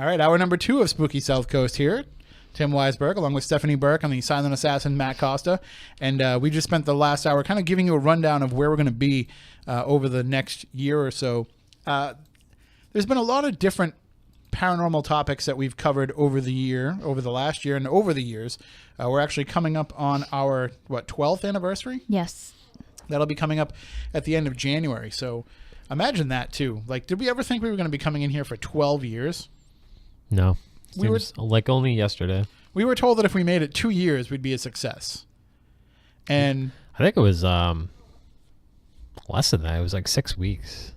All right, hour number 2 of Spooky South Coast here. Tim Weisberg, along with Stephanie Burke, on the silent assassin Matt Costa. And we just spent the last hour kind of giving you a rundown of where we're going to be over the next year or so. There's been a lot of different paranormal topics that we've covered over the last year and over the years. We're actually coming up on our, 12th anniversary? Yes. That'll be coming up at the end of January. So imagine that, too. Like, did we ever think we were going to be coming in here for 12 years? No. Seems like only yesterday. We were told that if we made it 2 years, we'd be a success. And I think it was less than that. It was like 6 weeks.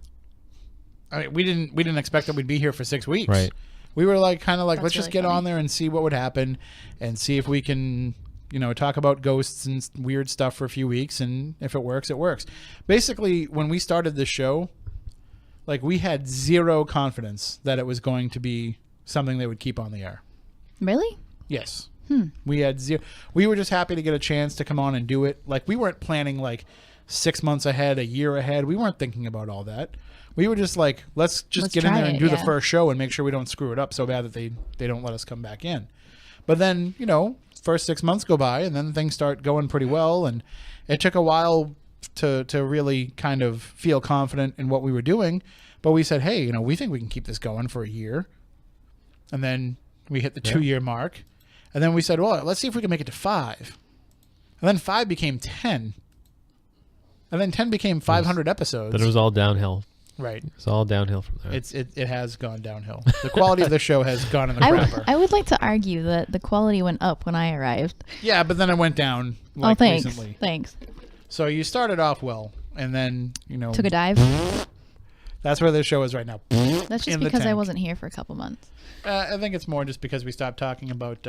I mean, we didn't expect that we'd be here for 6 weeks. Right. We were like, kind of like, That's let's just really get funny. on there and see what would happen and see if we can, talk about ghosts and weird stuff for a few weeks. And if it works, it works. Basically, when we started this show, like, we had zero confidence that it was going to be something they would keep on the air. Really? Yes. We had zero. We were just happy to get a chance to come on and do it. Like, we weren't planning like 6 months ahead, a year ahead. We weren't thinking about all that. We were just like, let's get in there and do the first show and make sure we don't screw it up so bad that they don't let us come back in. But then, first 6 months go by and then things start going pretty well. And it took a while to really kind of feel confident in what we were doing. But we said, hey, we think we can keep this going for a year. And then we hit the 2-year mark. And then we said, well, let's see if we can make it to 5. And then 5 became 10. And then 10 became 500 episodes. But it was all downhill. Right. It's all downhill from there. It has gone downhill. The quality of the show has gone in the crapper. I would like to argue that the quality went up when I arrived. Yeah, but then it went down thanks. recently. Thanks. So you started off well, and then, Took a dive. that's where this show is right now. That's just in the because I tank. wasn't here for a couple months. I think it's more just because we stopped talking about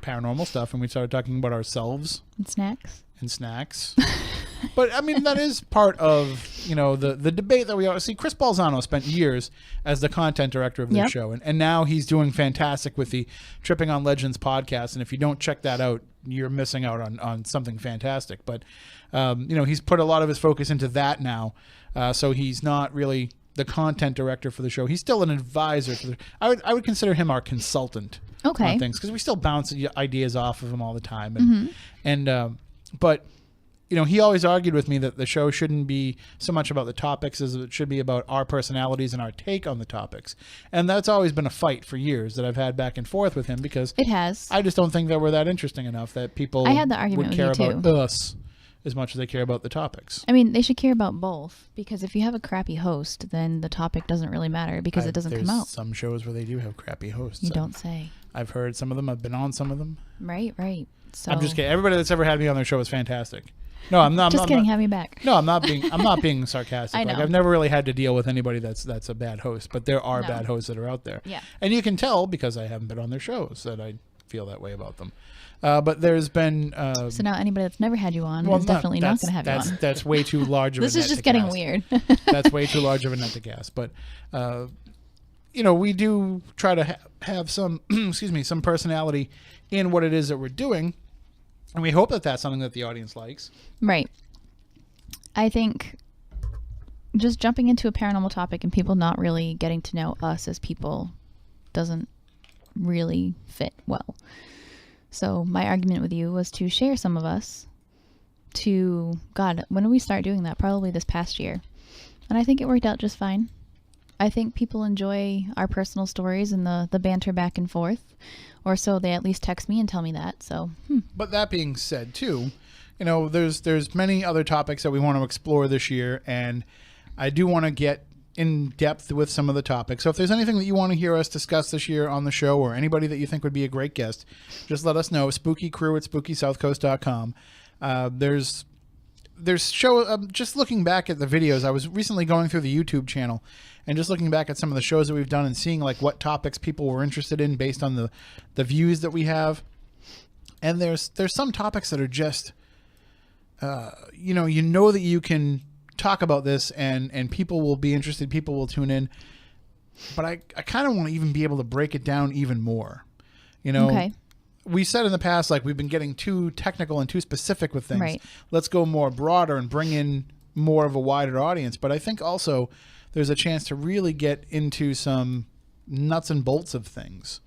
paranormal stuff and we started talking about ourselves And snacks. and snacks. But I mean, that is part of the debate that we always see. Chris Balzano spent years as the content director of this show, and now he's doing fantastic with the Tripping on Legends podcast. And if you don't check that out, you're missing out on something fantastic. But he's put a lot of his focus into that now, so he's not really the content director for the show. He's still an advisor to I would consider him our consultant on things, because we still bounce ideas off of him all the time. But he always argued with me that the show shouldn't be so much about the topics as it should be about our personalities and our take on the topics. And that's always been a fight for years that I've had back and forth with him, because It has. I just don't think that we're that interesting enough that people I had the argument would with care you about too. us as much as they care about the topics. I mean, they should care about both, because if you have a crappy host, then the topic doesn't really matter because it doesn't come There's out. some shows where they do have crappy hosts. You don't say. I've heard some of them. I've been on some of them. Right. So I'm just kidding. Everybody that's ever had me on their show is fantastic. No, I'm not. Just I'm kidding. not, have me back. No, I'm not being sarcastic. I know. Like, I've never really had to deal with anybody that's a bad host, but there are No. bad hosts that are out there. Yeah. And you can tell, because I haven't been on their shows, that I feel that way about them. But there's been So now anybody that's never had you on is definitely not going to have you on. That's way too large of a net This is just to getting cast. weird. That's way too large of a net to cast. But we do try to have some some personality in what it is that we're doing, and we hope that that's something that the audience likes. Right. I think just jumping into a paranormal topic and people not really getting to know us as people doesn't really fit well. So my argument with you was to share some of us to, God, when did we start doing that? Probably this past year. And I think it worked out just fine. I think people enjoy our personal stories and the banter back and forth, or so they at least text me and tell me that. So, But that being said, too, there's many other topics that we want to explore this year, and I do want to get in depth with some of the topics. So if there's anything that you want to hear us discuss this year on the show, or anybody that you think would be a great guest, just let us know. spookycrew@spookysouthcoast.com. There's show. Just looking back at the videos, I was recently going through the YouTube channel and just looking back at some of the shows that we've done and seeing like what topics people were interested in based on the views that we have. And there's some topics that are just, that you can talk about this and people will be interested, people will tune in. But I kind of want to even be able to break it down even more. okay. We said in the past, like, we've been getting too technical and too specific with things. Right. Let's go more broader and bring in more of a wider audience. But I think also there's a chance to really get into some nuts and bolts of things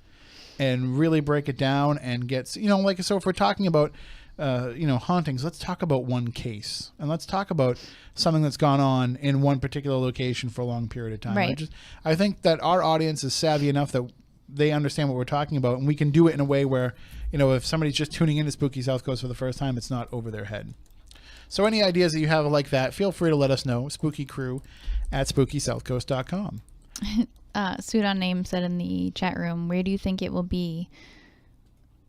and really break it down and get, you know, like, so if we're talking about, you know, hauntings, let's talk about one case and let's talk about something that's gone on in one particular location for a long period of time. Right. I think that our audience is savvy enough that they understand what we're talking about, and we can do it in a way where, you know, if somebody's just tuning into Spooky South Coast for the first time, it's not over their head. So any ideas that you have like that, feel free to let us know. SpookyCrew@SpookySouthCoast.com. Sudan Name said in the chat room, where do you think it will be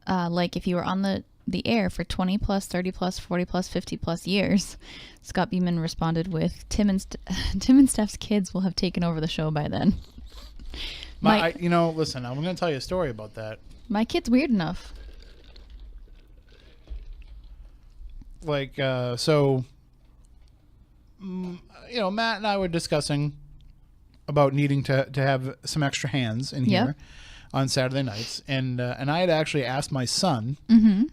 like if you were on the air for 20 plus, 30 plus, 40 plus, 50 plus years? Scott Beeman responded with, Tim and Steph's kids will have taken over the show by then. You know, listen, I'm going to tell you a story about that. My kid's weird enough. Like, so, you know, Matt and I were discussing about needing to have some extra hands in here on Saturday nights. And I had actually asked my son,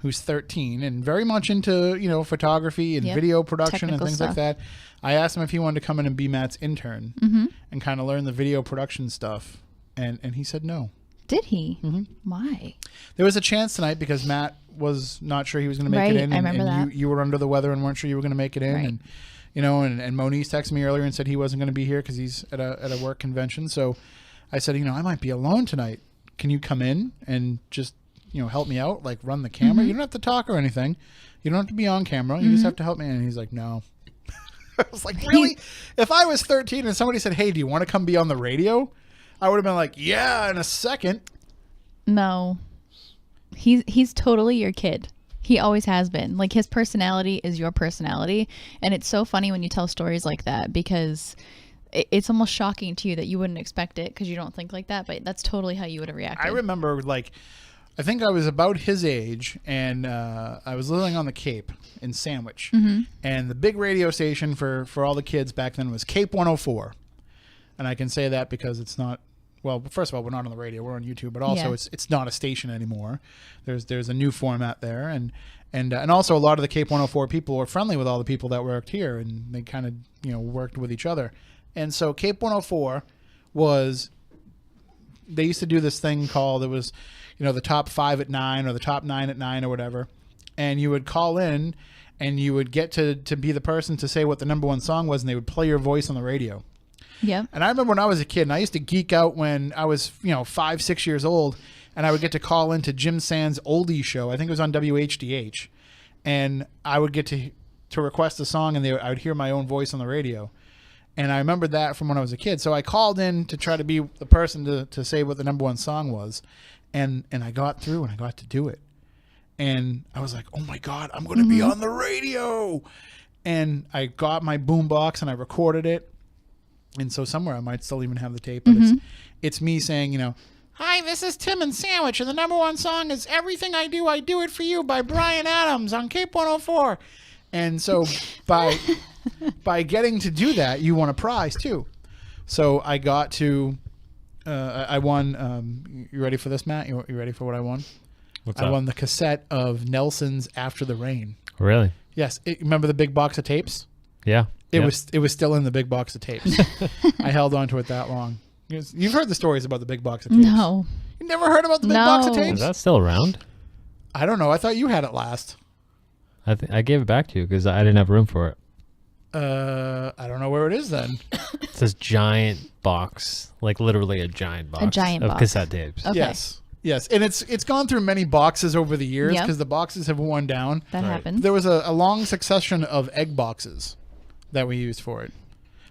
who's 13 and very much into, you know, photography and video production Technical and things like that. I asked him if he wanted to come in and be Matt's intern and kind of learn the video production stuff. And he said no. Did he? Why? There was a chance tonight because Matt was not sure he was going to make it in. I remember that. You were under the weather and weren't sure you were going to make it in. Right. And, you know, and Moniz texted me earlier and said he wasn't going to be here because he's at a work convention. So I said, you know, I might be alone tonight. Can you come in and just, you know, help me out? Like run the camera. You don't have to talk or anything. You don't have to be on camera. You just have to help me. And he's like, no. I was like, really? If I was 13 and somebody said, hey, do you want to come be on the radio? I would have been like, yeah, in a second. No. He's totally your kid. He always has been. Like, his personality is your personality. And it's so funny when you tell stories like that because it's almost shocking to you that you wouldn't expect it because you don't think like that. But that's totally how you would have reacted. I remember, like, I think I was about his age, and I was living on the Cape in Sandwich. And the big radio station for all the kids back then was Cape 104. And I can say that because it's not, well, first of all, we're not on the radio, we're on YouTube, but also it's not a station anymore. There's a new format there, and also a lot of the Cape 104 people were friendly with all the people that worked here, and they kind of, you know, worked with each other. And so Cape 104 they used to do this thing called, it was, you know, the top 5 at 9 or the top 9 at 9 or whatever, and you would call in and you would get to be the person to say what the number one song was, and they would play your voice on the radio. Yeah. And I remember when I was a kid, and I used to geek out when I was, you know, 5, 6 years old, and I would get to call into Jim Sand's oldie show. I think it was on WHDH, and I would get to request a song, and I would hear my own voice on the radio. And I remember that from when I was a kid. So I called in to try to be the person to say what the number one song was, and I got through, and I got to do it. And I was like, oh my God, I'm going to be on the radio. And I got my boombox and I recorded it. And so somewhere I might still even have the tape, but it's me saying, you know, hi, this is Tim and Sandwich, and the number one song is Everything I Do It For You by Bryan Adams on Cape 104. And so by getting to do that, you won a prize too. So I got to, I won, you ready for this, Matt? You ready for what I won? What's I up? won the cassette of Nelson's After the Rain. Really? Yes. Remember the big box of tapes? Yeah. It was still in the big box of tapes. I held on to it that long. You've heard the stories about the big box of tapes. No. You never heard about the big box of tapes? Is that still around? I don't know. I thought you had it last. I gave it back to you because I didn't have room for it. I don't know where it is then. It's this giant box, like literally a giant box. A giant of box. cassette tapes. Okay. Yes. And it's gone through many boxes over the years Yep. because the boxes have worn down. That happens. There was a long succession of egg boxes that we used for it.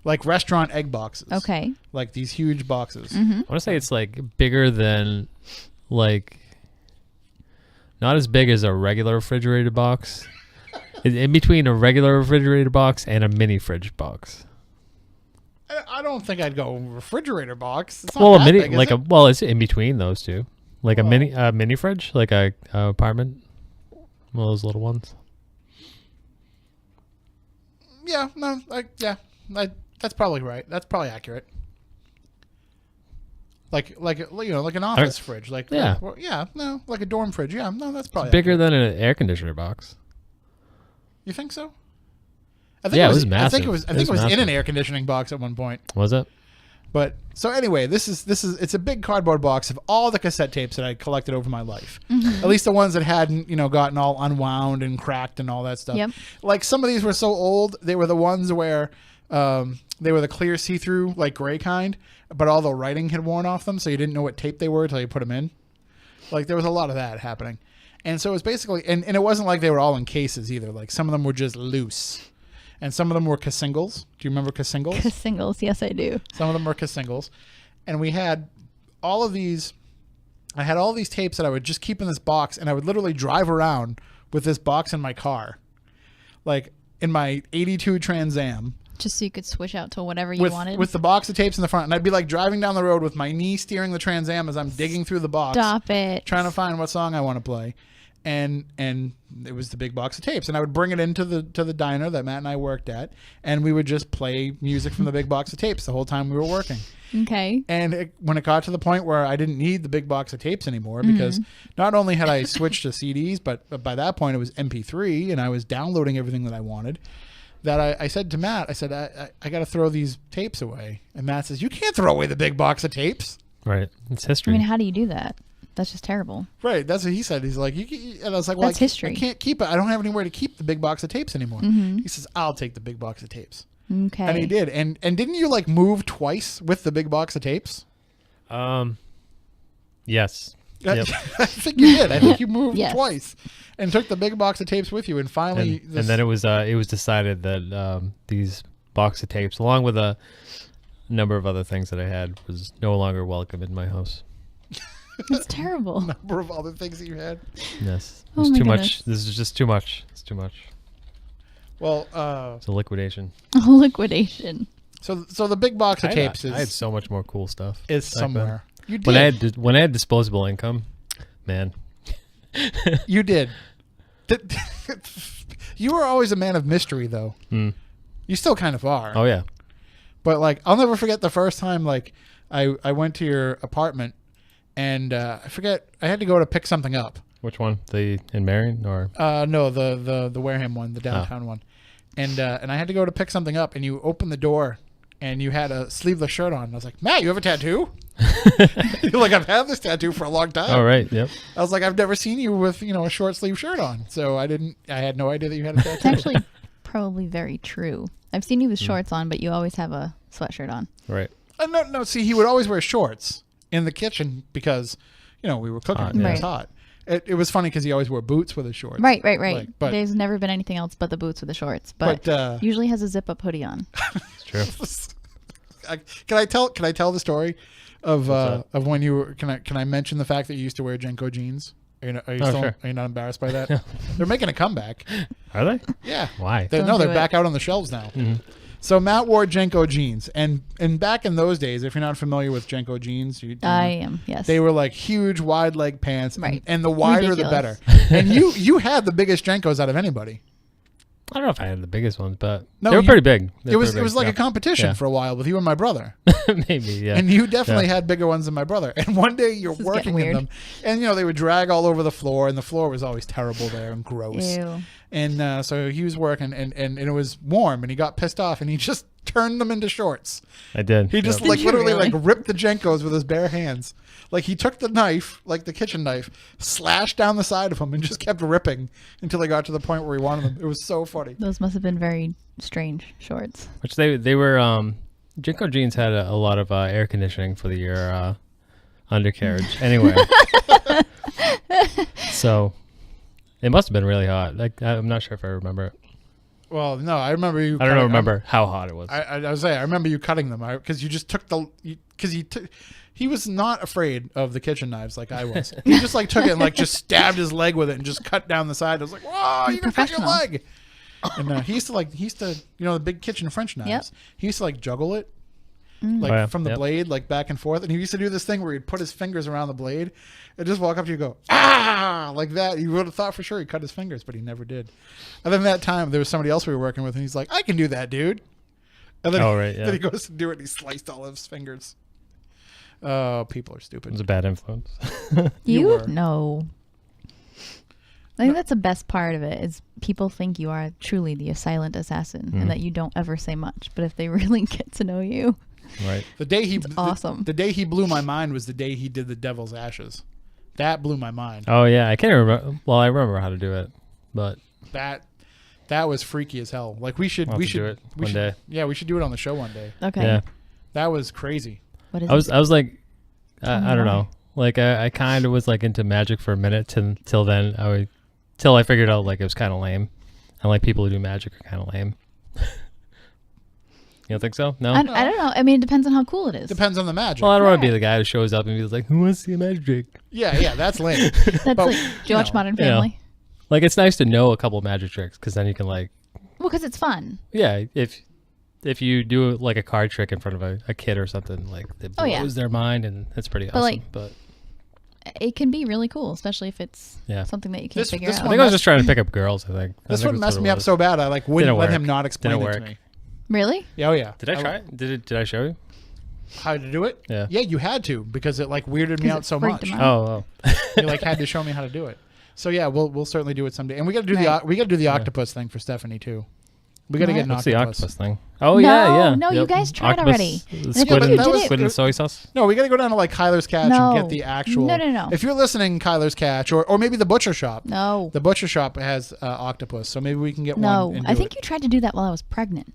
Like restaurant egg boxes. Okay. Like these huge boxes. I want to say it's like bigger than, like, not as big as a regular refrigerated box. It's in between a regular refrigerated box and a mini fridge box. I don't think I'd go refrigerator box. It's not Well, a that mini, big, is like it? it's in between those two, like a mini fridge, like a apartment, one of those little ones. Yeah, no, that's probably right. That's probably accurate. Like an office fridge. Like a dorm fridge. Yeah, no, that's probably Bigger accurate. than an air conditioner box. You think so? I think Yeah, it was massive. I think it was in massive. an air conditioning box at one point. Was it? But so anyway, this is it's a big cardboard box of all the cassette tapes that I collected over my life. At least the ones that hadn't, gotten all unwound and cracked and all that stuff. Yep. Like some of these were so old, they were the ones where they were the clear see-through, like gray kind, but all the writing had worn off them, so you didn't know what tape they were until you put them in. Like there was a lot of that happening. And so it was basically, and it wasn't like they were all in cases either. Like some of them were just loose. And some of them were Cassingles. Do you remember Cassingles? Cassingles, yes, I do. Some of them were Cassingles. And we had all of these. I had all these tapes that I would just keep in this box, and I would literally drive around with this box in my car. Like in my 82 Trans Am. Just so you could switch out to whatever you wanted. With the box of tapes in the front. And I'd be like driving down the road with my knee steering the Trans Am as I'm digging through the box. Stop it. Trying to find what song I want to play. And it was the big box of tapes, and I would bring it into the diner that Matt and I worked at, and we would just play music from the big box of tapes the whole time we were working. Okay. And when it got to the point where I didn't need the big box of tapes anymore, because not only had I switched to CDs, but by that point it was MP3, and I was downloading everything that I wanted, that I said to Matt, I said, I got to throw these tapes away. And Matt says, you can't throw away the big box of tapes. Right. It's history. I mean, how do you do that? That's just terrible. Right. That's what he said. He's like, and I was like, well, that's history. I can't keep it. I don't have anywhere to keep the big box of tapes anymore. He says, I'll take the big box of tapes. Okay. And he did. And didn't you like move twice with the big box of tapes? Yes. Yep. I think you did. I think you moved Yes. twice and took the big box of tapes with you. And finally, And then it was decided that these box of tapes, along with a number of other things that I had, was no longer welcome in my house. That's terrible. number of other things that you had. Yes. Oh It's my too goodness. much. This is just too much. It's too much. Well, It's a liquidation. Liquidation. so the big box of tapes I had so much more cool stuff. is back somewhere. You did. When I had disposable income, man. You did. You were always a man of mystery, though. Mm. You still kind of are. Oh yeah. But like, I'll never forget the first time like I went to your apartment, and I forget I had to go to pick something up. Which one? The in Marion or? No, the Wareham one, the downtown one, and I had to go to pick something up, and you opened the door, and you had a sleeveless shirt on. And I was like, Matt, you have a tattoo? You're like, I've had this tattoo for a long time. Oh right. Yep. I was like, I've never seen you with a short sleeve shirt on, so I had no idea that you had a tattoo. It's actually probably very true. I've seen you with shorts on, but you always have a sweatshirt on. Right. No. See, he would always wear shorts in the kitchen because, we were cooking. Hot, It yeah. was hot. It was funny because he always wore boots with his shorts. Right. Like, but There's never been anything else but the boots with the shorts. But usually has a zip-up hoodie on. It's true. Can I tell the story of when you were? Can I mention the fact that you used to wear Jenko jeans? Are you not embarrassed by that? They're making a comeback. Are they? Yeah. Why? They're Don't do back out on the shelves now. Mm-hmm. So Matt wore Jenko jeans, and back in those days, if you're not familiar with Jenko jeans, I am. Yes. they were like huge wide leg pants, Right. and the wider the better. Ridiculous. And you had the biggest Jenkos out of anybody. I don't know if I had the biggest ones, but No, they were pretty big. It was like a competition Yeah. for a while with you and my brother. Maybe, yeah. And you definitely had bigger ones than my brother. And one day you're This is working getting in weird. them, and they would drag all over the floor, and the floor was always terrible there and gross. Ew. And so he was working, and it was warm, and he got pissed off, and he just turned them into shorts. I did. He just Yep. like Did you literally really? like ripped the Jenkos with his bare hands. Like he took the knife, like the kitchen knife, slashed down the side of them, and just kept ripping until he got to the point where he wanted them. It was so funny. Those must have been very strange shorts. Which they were. Jinko jeans had a lot of air conditioning for your undercarriage. Anyway, so it must have been really hot. Like I'm not sure if I remember it. Well, no, I remember you. I don't remember how hot it was. I was saying, I remember you cutting them because you just took he was not afraid of the kitchen knives like I was. He just like took it and like just stabbed his leg with it and just cut down the side. I was like, "Whoa, you can cut your Professional. leg!" And he used to the big kitchen French knives. Yep. He used to like juggle it. Mm. Like Oh, yeah. from the Yep. blade, like back and forth, and he used to do this thing where he'd put his fingers around the blade and just walk up to you and go, ah, like that. You would have thought for sure he cut his fingers, but he never did. And then that time, there was somebody else we were working with, and he's like, I can do that, dude. And then, Oh, right, yeah. then he goes to do it, and he sliced all of his fingers. Oh, people are It stupid. was a bad influence. You You were. no. I think that's the best part of it is people think you are truly the silent assassin and that you don't ever say much. But if they really get to know you, Right. The day he awesome. The day he blew my mind was the day he did the Devil's Ashes. That blew my mind. Oh yeah, I can't remember. Well, I remember how to do it, but That was freaky as hell. Like we should do it one day. Yeah, we should do it on the show one day. Okay. Yeah. That was crazy. What is I was like, Tell me I don't more. know. Like I kind of was like into magic for a minute till then. Till I figured out like it was kind of lame, and like people who do magic are kind of lame. You don't think so? No. I don't know. I mean, it depends on how cool it is. Depends on the magic. Well, I don't want to be Right. the guy who shows up and be like, "Who wants to see a magic trick?" Yeah, that's lame. That's But, like, do you watch know, Modern you know. Family? Like it's nice to know a couple magic tricks because then you can like, Well, because it's fun. yeah, if you do like a card trick in front of a kid or something, like it Oh, blows yeah. their mind and it's pretty But, awesome. like, But It can be really cool, especially if it's yeah, something that you can't This- figure this out. I think I was just trying to pick up girls. I think This I think one that's messed what me it up was. so bad. I like wouldn't Didn't let him work. not explain Didn't it to work. me. Really? Yeah, oh yeah. Did I try it? Did I show you? How to do it? Yeah. Yeah, you had to because it like weirded me 'Cause out it so freaked much. him Oh, You like had to show me how to do it. So yeah, we'll certainly do it someday. And we got to do Right. the octopus thing for Stephanie too. We got to What? get an what's the octopus. octopus thing? Oh No, yeah. no, you Yep. guys tried Octopus, already. the And I Squid think you and, did it- squid and soy sauce. No, we got to go down to like Kyler's Catch No. and get the actual. No. If you're listening, Kyler's Catch or maybe the butcher shop. No. The butcher shop has octopus, so maybe we can get No. one. And I do think it. you tried to do that while I was pregnant,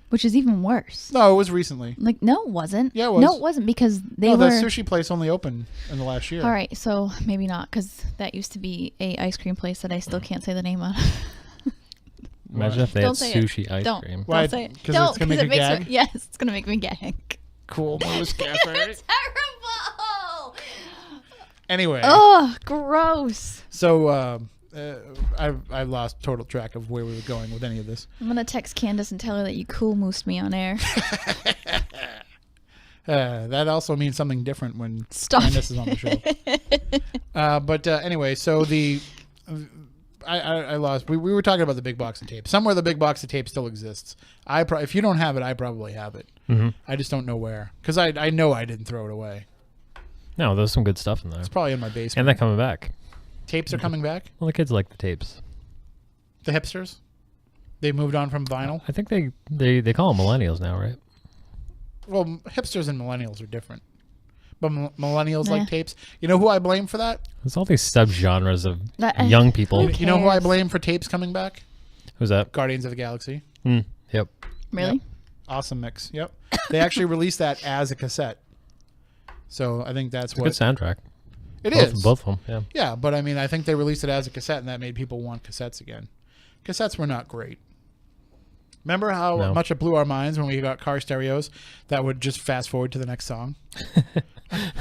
which is even worse. No, it was recently. Like, no, it wasn't. Yeah, it was. No, it wasn't because they No, were. the sushi place only opened in the last year. All right, so maybe not because that used to be a ice cream place that I still can't say the name of. Imagine if they Don't had say it. sushi ice Don't. cream. Why? Don't say it. 'Cause Don't, it's gonna make it you makes gag? Me, yes, it's gonna make me gag. Cool. Moose Cafe. Terrible. Anyway, Oh, gross. so I lost total track of where we were going with any of this. I'm gonna text Candace and tell her that you cool moosed me on air. That also means something different when Stop Candace is on the show. But anyway, so I lost. We were talking about the big box of tape. Somewhere the big box of tape still exists. If you don't have it, I probably have it. Mm-hmm. I just don't know where because I know I didn't throw it away. No, there's some good stuff in there, It's probably in my basement. and they're coming back. Tapes are coming back. Well, the kids like the tapes. The hipsters, they moved on from vinyl. I think they call them millennials now, right? Well, hipsters and millennials are different. But millennials Nah. like tapes. You know who I blame for that? There's all these subgenres of That- young people. Who You know who I cares? blame for tapes coming back? Who's that? Guardians of the Galaxy. Yep. Really? Awesome mix. Yep. They actually released that as a cassette. So I think that's what Good soundtrack. it both, is. Both of them. Yeah. Yeah, but I mean, I think they released it as a cassette, and that made people want cassettes again. Cassettes were not great. Remember how No. much it blew our minds when we got car stereos that would just fast forward to the next song?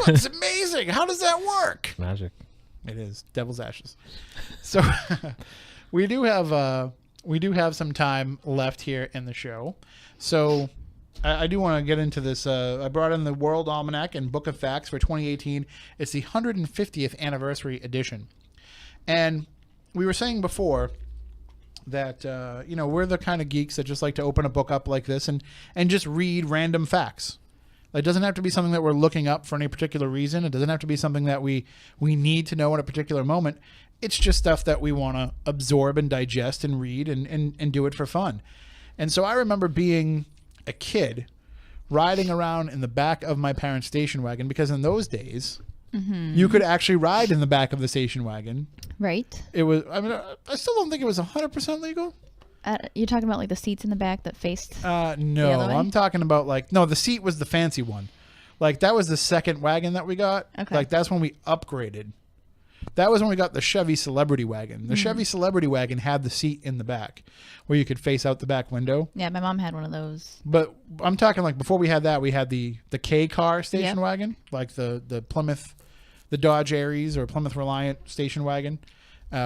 It's amazing. How does that work? Magic. It is Devil's Ashes. So we do have some time left here in the show. So I do want to get into this. I brought in the World Almanac and Book of Facts for 2018. It's the 150th anniversary edition, and we were saying before that we're the kind of geeks that just like to open a book up like this and just read random facts. It doesn't have to be something that we're looking up for any particular reason. It doesn't have to be something that we need to know at a particular moment. It's just stuff that we want to absorb and digest and read and do it for fun. And so I remember being a kid riding around in the back of my parents' station wagon because in those days you could actually ride in the back of the station wagon. Right. It was. I mean, I still don't think it was 100% legal. You're talking about like the seats in the back that faced. No, other way? I'm talking about the seat was the fancy one. Like that was the second wagon that we got. Okay. Like that's when we upgraded. That was when we got the Chevy Celebrity Wagon. The Chevy Celebrity Wagon had the seat in the back where you could face out the back window. Yeah, my mom had one of those. But I'm talking like before we had that, we had the K car station Yep. wagon, like the Plymouth, the Dodge Aries or Plymouth Reliant station wagon,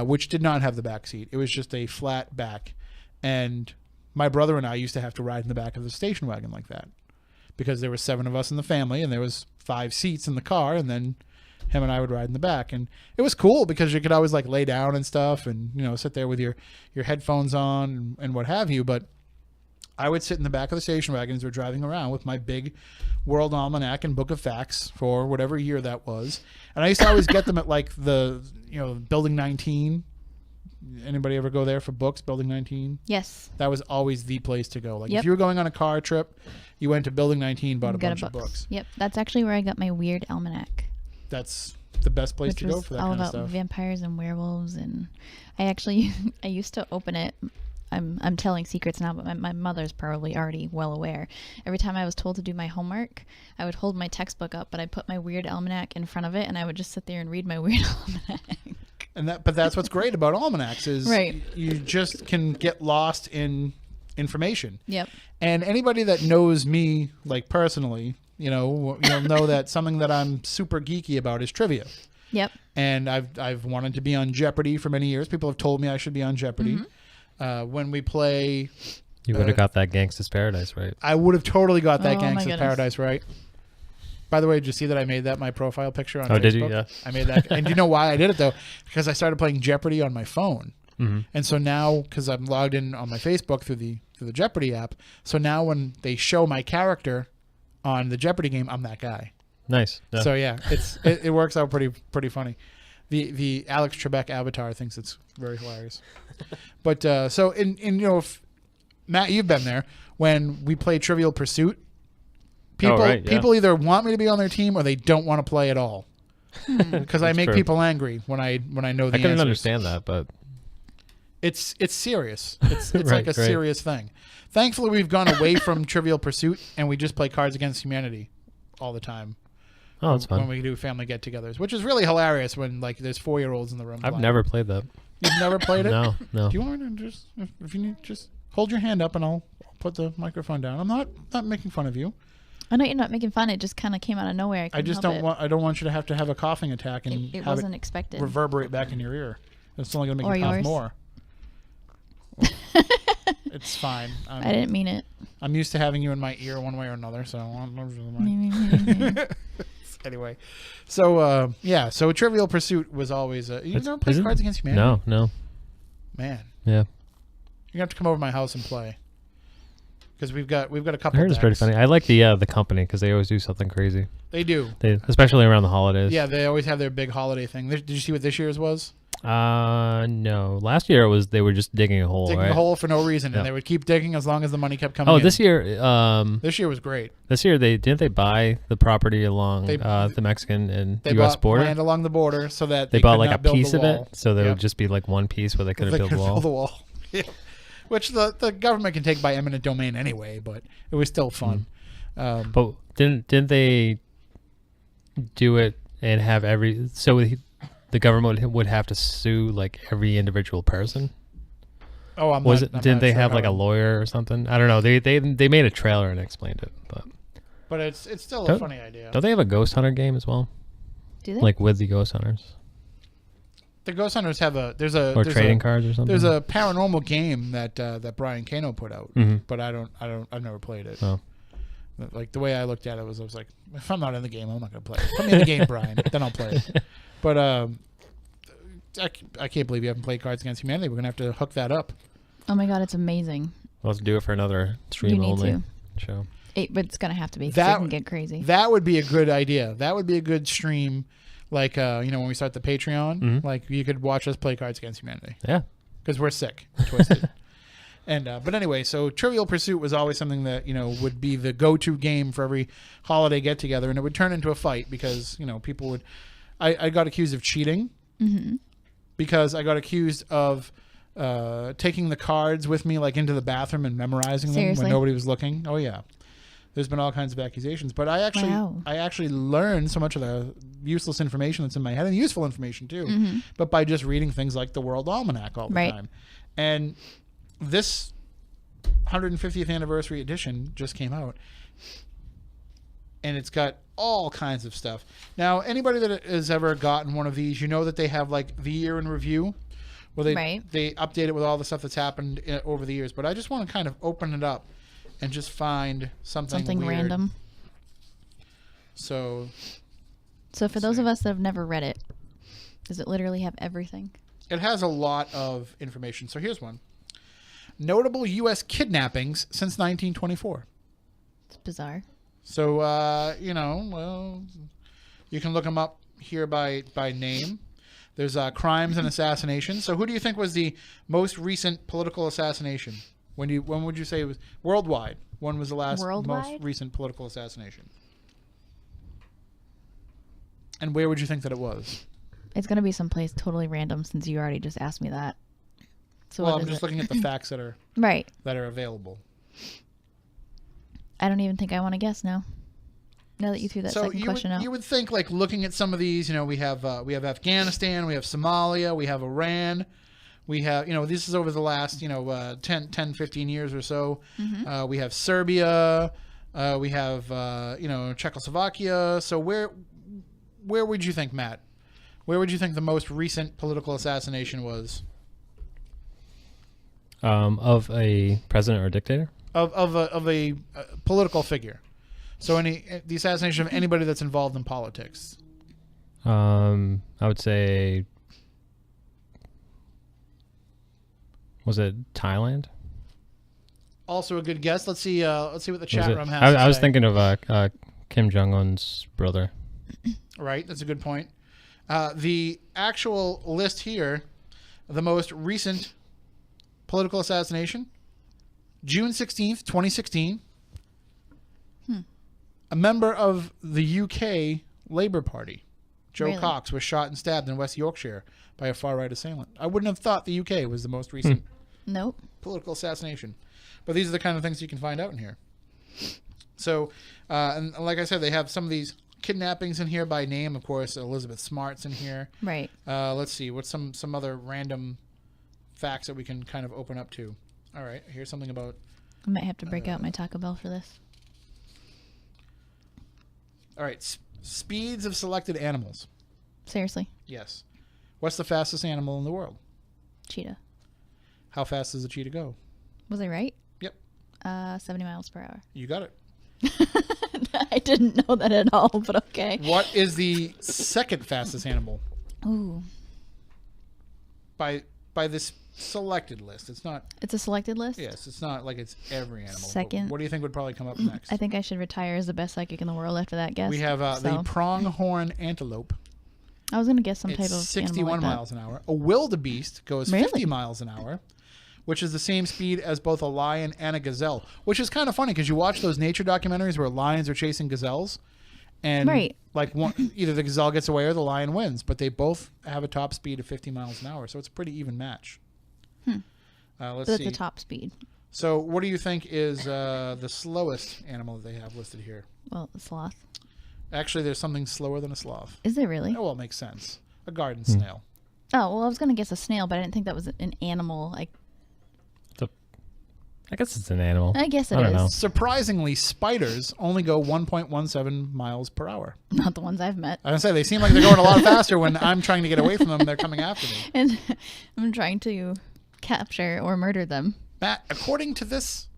which did not have the back seat. It was just a flat back. And my brother and I used to have to ride in the back of the station wagon like that because there were 7 of us in the family and there was 5 seats in the car, and then him and I would ride in the back. And it was cool because you could always like lay down and stuff and sit there with your headphones on and what have you. But I would sit in the back of the station wagon as we're driving around with my big World Almanac and Book of Facts for whatever year that was. And I used to always get them at like the Building 19 Anybody ever go there for books, Building 19? Yes. That was always the place to go. Like Yep. if you were going on a car trip, you went to Building 19, bought a Got bunch of books. Yep. That's actually where I got my weird almanac. That's the best place Which to go was for that all kind of about stuff. vampires and werewolves, and I used to open it. I'm telling secrets now, but my mother's probably already well aware. Every time I was told to do my homework, I would hold my textbook up, but I'd put my weird almanac in front of it, and I would just sit there and read my weird almanac. But that's what's great about almanacs is Right. you just can get lost in information. Yep. And anybody that knows me, like personally, you'll know that something that I'm super geeky about is trivia. Yep. And I've wanted to be on Jeopardy for many years. People have told me I should be on Jeopardy. When we play, You would have got that Gangsta's Paradise, right? I would have totally got that Oh, my Gangsta's goodness. Paradise right. By the way, did you see that I made that my profile picture on Oh, Facebook? did you? Yeah. I made that. And do you know why I did it, though? Because I started playing Jeopardy on my phone. Mm-hmm. And so now, because I'm logged in on my Facebook through the Jeopardy app, so now when they show my character on the Jeopardy game, I'm that guy. Nice. Yeah. So yeah, it works out pretty funny. The Alex Trebek avatar thinks it's very hilarious. But so if, Matt, you've been there when we play Trivial Pursuit. People right, yeah. people either want me to be on their team or they don't want to play at all. Because I make true. people angry when I know the I couldn't answers. understand that, but It's serious. It's like Right, a right. serious thing. Thankfully, we've gone away from Trivial Pursuit and we just play Cards Against Humanity all the time. oh, it's When fun. we do family get-togethers, which is really hilarious when like there's 4-year-olds in the room. I've playing. never played that. You've never played it? No. Do you want me to just if you need just hold your hand up and I'll put the microphone down. I'm not making fun of you. I know you're not making fun. It just kind of came out of nowhere. I just don't want to have a coughing attack and It have wasn't expected. reverberate back in your ear. It's only going to make Or you cough yours. more. It's fine. I didn't mean it. I'm used to having you in my ear one way or another. So anyway, so Trivial Pursuit was always you never played Cards Against Humanity? No. Man, Yeah. you're gonna have to come over to my house and play because we've got a I couple. heard it's pretty decks. funny. I like the company because they always do something crazy. They do. Especially around the holidays. Yeah, they always have their big holiday thing. Did you see what this year's was? No. Last year they were just digging a hole. Digging right? a hole for no reason, Yeah. and they would keep digging as long as the money kept coming. Oh, in. this year. This year was great. This year they buy the property along They- the Mexican and They U.S. bought border. land along the border so that They could bought like not a build piece the of wall. it, so there Yep. would just be like one piece where they couldn't They build could the wall. build the wall. Yeah. Which the government can take by eminent domain anyway, but it was still fun. But didn't they do it and have the government would have to sue like every individual person? Oh, I'm Was not, it? I'm Didn't not they sure have how like a lawyer or something? I don't know. They made a trailer and explained it, But it's still a Don't- funny idea. don't they have a Ghost Hunter game as well? Do they? Like with the Ghost Hunters The Ghost Hunters have or there's trading cards or something? There's a paranormal game that Brian Kano put out, Mhm. but I've never played it. Oh. Like the way I looked at it was, I was like, if I'm not in the game, I'm not gonna play it. Put me in the game, Brian, then I'll play it. But I can't believe you haven't played Cards Against Humanity. We're gonna have to hook that up. Oh my god, it's amazing. We'll have to do it for another stream You need only to. show. But it's gonna have to be. 'Cause That- it can get crazy. That would be a good idea. That would be a good stream. Like when we start the Patreon, Mhm. like you could watch us play Cards Against Humanity Yeah. because we're sick, and twisted. And but anyway, so Trivial Pursuit was always something that would be the go-to game for every holiday get-together, and it would turn into a fight because people would. I got accused of cheating because I got accused of taking the cards with me like into the bathroom and memorizing them Seriously? when nobody was looking. Oh yeah, there's been all kinds of accusations, but I actually learned so much of the useless information that's in my head and useful information too, but by just reading things like the World Almanac all the Right. time. And this 150th anniversary edition just came out, and it's got all kinds of stuff. Now, anybody that has ever gotten one of these, that they have like the year in review, where they update it with all the stuff that's happened over the years. But I just want to kind of open it up and just find something weird. Random. So for those of us that have never read it, does it literally have everything? it has a lot of information. So here's one. Notable U.S. kidnappings since 1924. It's bizarre. So, you can look them up here by name. There's crimes and assassinations. So who do you think was the most recent political assassination? When would you say it was worldwide? When was the last most recent political assassination? And where would you think that it was? It's going to be someplace totally random since you already just asked me that. So well, I'm just looking at the facts that are right that are available. I don't even think I want to guess now. Now that you threw that second question out. You would think, like, looking at some of these, we have Afghanistan, we have Somalia, we have Iran, we have, this is over the last, 10, 15 years or so. Mm-hmm. We have Serbia, we have, Czechoslovakia. So where would you think, Matt? Where would you think the most recent political assassination was? Of a president or a dictator? Of a political figure. So the assassination of anybody that's involved in politics. I would say, was it Thailand? Also a good guess. Let's see what the chat room has. I was thinking of Kim Jong-un's brother. Right, that's a good point. The actual list here, the most recent political assassination, June 16th, 2016. A member of the UK Labour Party, Joe Cox, was shot and stabbed in West Yorkshire by a far-right assailant. I wouldn't have thought the UK was the most recent political assassination. But these are the kind of things you can find out in here. So, and like I said, they have some of these kidnappings in here by name. Of course, Elizabeth Smart's in here. Right. Let's see. What's some other random facts that we can kind of open up to? All right. Here's something about... I might have to break out my Taco Bell for this. All right. Speeds of selected animals. Seriously? Yes. What's the fastest animal in the world? Cheetah. How fast does a cheetah go? Was I right? Yep. 70 miles per hour. You got it. I didn't know that at all, but okay. What is the second fastest animal? Ooh. By this selected list. It's not... It's a selected list? Yes. It's not like it's every animal. Second. What do you think would probably come up next? I think I should retire as the best psychic in the world after that guess. We have the pronghorn antelope. I was going to guess some type of 61 miles an hour. A wildebeest goes 50 miles an hour, which is the same speed as both a lion and a gazelle, which is kind of funny because you watch those nature documentaries where lions are chasing gazelles, and like either the gazelle gets away or the lion wins, but they both have a top speed of 50 miles an hour, so it's a pretty even match. Let's see. That's the top speed. So what do you think is the slowest animal that they have listed here? Well, a sloth. Actually, there's something slower than a sloth. Is there really? Oh, well, it makes sense. A garden snail. Oh, well, I was going to guess a snail, but I didn't think that was an animal. I guess it's an animal. I guess it I don't know. Surprisingly, spiders only go 1.17 miles per hour. Not the ones I've met. I was going to say, they seem like they're going a lot faster when I'm trying to get away from them. They're coming after me. And I'm trying to capture or murder them. Matt, according to this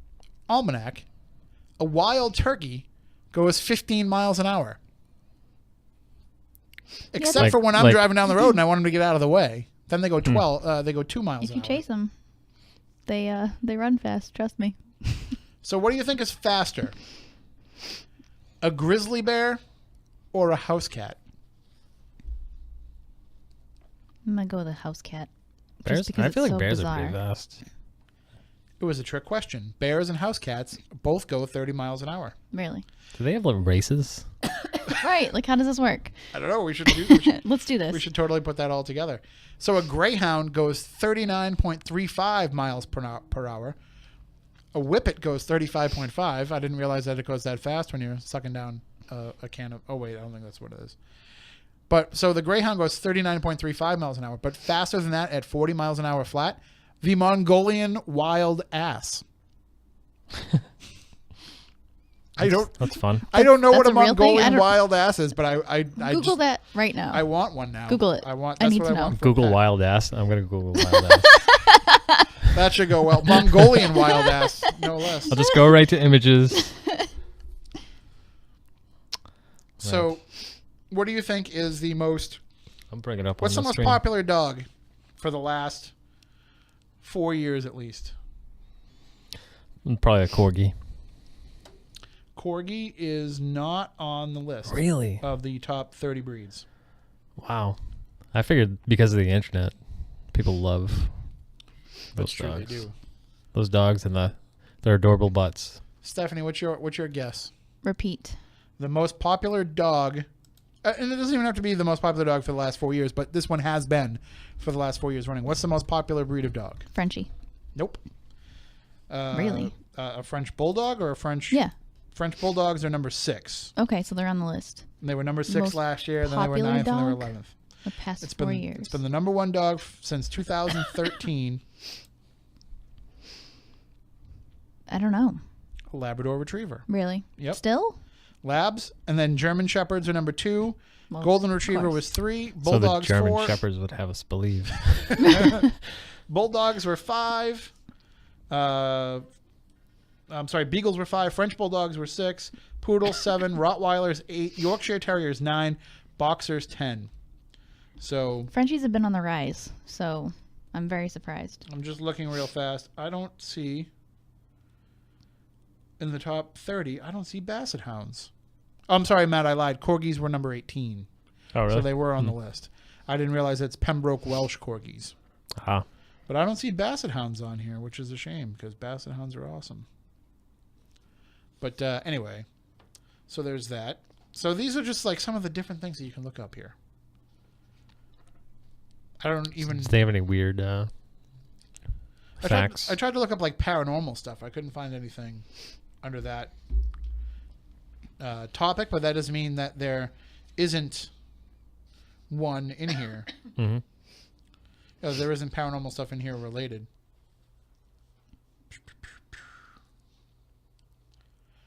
almanac, a wild turkey goes 15 miles an hour. Except for when I'm driving down the road and I want them to get out of the way. Then they go 12. They go 2 miles an hour. If you chase them, they run fast. Trust me. So what do you think is faster? A grizzly bear or a house cat? I'm gonna go with a house cat. Bears? I feel like bears are pretty fast. It was a trick question. Bears and house cats both go 30 miles an hour. Really? Do they have like races? Right. Like, how does this work? I don't know. Let's do this. We should totally put that all together. So a greyhound goes 39.35 miles per hour. A whippet goes 35.5. I didn't realize that it goes that fast when you're sucking down a can of... Oh, wait. I don't think that's what it is. But so the greyhound goes 39.35 miles an hour. But faster than that at 40 miles an hour flat, the Mongolian wild ass. That's fun. I don't know what a a real thing? Mongolian wild ass is, but I Google that right now. I want one now. Google it. That's need what to I know. want. Google wild ass. I'm gonna Google wild ass. That should go well. Mongolian wild ass, no less. I'll just go right to images. So, what do you think is the most... I'll bring it up What's on the most screen. popular dog for the last 4 years at least? Probably a corgi. Corgi is not on the list. Really? Of the top 30 breeds. Wow. I figured because of the internet, people love That's those true, dogs. they do. Those dogs and their adorable butts. Stephanie, what's your guess? Repeat. The most popular dog, and it doesn't even have to be the most popular dog for the last 4 years, but this one has been for the last 4 years running. What's the most popular breed of dog? Frenchie. Nope. Really? A French bulldog or a French? Yeah. French bulldogs are number 6. Okay, so they're on the list. And they were number 6 Most last year, then they were popular 9th, and they were dog? 11th. The past It's 4 been years. it's been the number 1 dog since 2013. I don't know. A Labrador Retriever. Really? Yep. Still? Labs, and then German Shepherds are number 2. Well, Golden of Retriever course. was 3. So the Bulldogs German 4. Shepherds would have us believe. Bulldogs were 5. Beagles were 5. French Bulldogs were 6. Poodles 7. Rottweilers 8. Yorkshire Terriers 9. Boxers 10. So Frenchies have been on the rise, so I'm very surprised. I'm just looking real fast. I don't see in the top 30. I don't see Basset Hounds. Oh, I'm sorry, Matt. I lied. Corgis were number 18. Oh, really? So they were on the list. I didn't realize it's Pembroke Welsh Corgis. Ah. But I don't see Basset Hounds on here, which is a shame because Basset Hounds are awesome. But anyway, so there's that. So these are just like some of the different things that you can look up here. I don't even... Do they have any weird facts? I tried to look up like paranormal stuff. I couldn't find anything under that topic, but that doesn't mean that there isn't one in here. Mm-hmm. There isn't paranormal stuff in here related.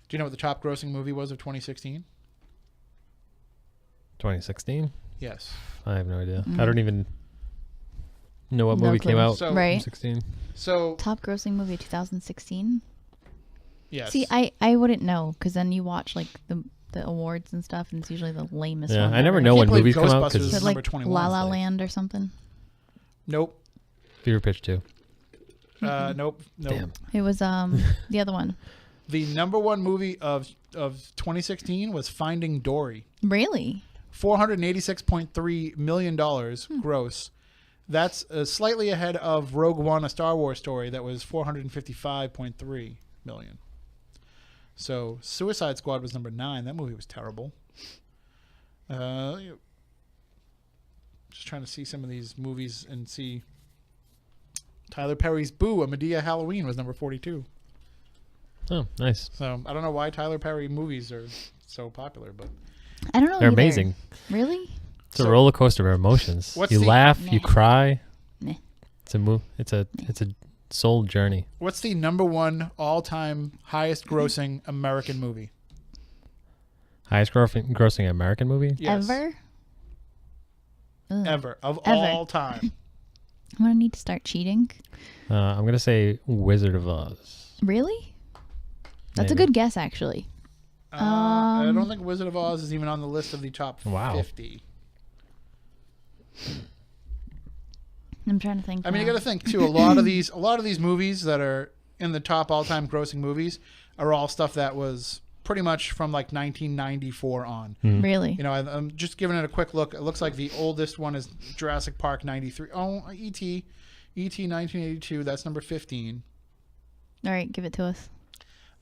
Do you know what the top grossing movie was of 2016? 2016? Yes. I have no idea. I don't even know what No movie clue. came out So- in Right. 16. So, Top grossing movie 2016? yes. See, I wouldn't know because then you watch like the awards and stuff, and it's usually the lamest Yeah, one. I never ever. know when believe movies come out Ghostbusters because Is it is like number 21, La La like- Land or something? Nope. Fever Pitch 2. Nope. Damn. It was the other one. The number 1 movie of 2016 was Finding Dory. Really? $486.3 million gross. That's slightly ahead of Rogue One, a Star Wars story, that was $455.3 million. So Suicide Squad was number 9. That movie was terrible. Just trying to see some of these movies and see. Tyler Perry's Boo, a Medea Halloween was number 42. Oh, nice. So I don't know why Tyler Perry movies are so popular, but I don't know. They're either. amazing. Really? It's a roller coaster of emotions. What's You the- laugh, you Nah. cry. Nah. It's a soul journey. what's the number 1 all-time highest grossing American movie? Highest grossing American movie? Yes. Ever? Ugh. Ever. Of Ever. all time. I'm gonna need to start cheating. I'm gonna say Wizard of Oz. Really? That's a Maybe. good guess, actually. I don't think Wizard of Oz is even on the list of the top Wow. 50. I'm trying to think. I mean, you now. got to think too. A lot of these movies that are in the top all-time grossing movies are all stuff that was pretty much from like 1994 on. Really? You know, I'm just giving it a quick look. It looks like the oldest one is Jurassic Park 93. Oh, E.T. 1982. That's number 15. All right, give it to us.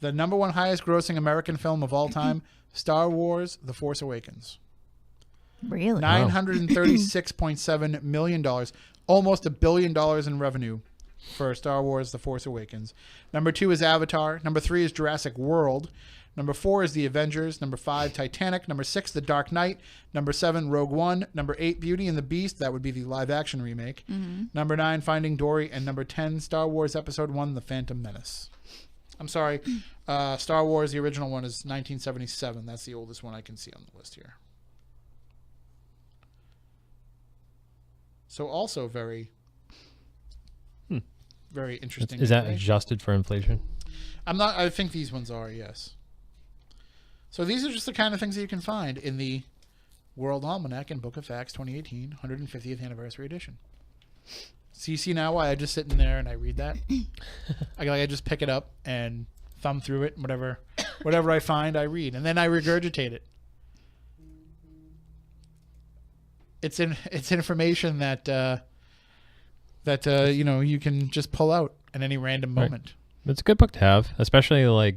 The number 1 highest grossing American film of all time, Star Wars: The Force Awakens. Really? $936.7 million, almost $1 billion in revenue for Star Wars: The Force Awakens. Number 2 is Avatar. Number 3 is Jurassic World. Number 4 is The Avengers. Number 5, Titanic. Number 6, The Dark Knight. Number 7, Rogue One. Number 8, Beauty and the Beast. That would be the live-action remake. Number 9, Finding Dory. And number 10, Star Wars Episode 1, The Phantom Menace. I'm sorry. Star Wars, the original one, is 1977. That's the oldest one I can see on the list here. So also very interesting. Is that information. adjusted for inflation? I think these ones are, yes. So these are just the kind of things that you can find in the World Almanac and Book of Facts 2018 150th Anniversary Edition. So you see now why I just sit in there and I read that? I just pick it up and thumb through it, and whatever I find, I read. And then I regurgitate it. it's information that you can just pull out at any random moment. It's a good book to have, especially like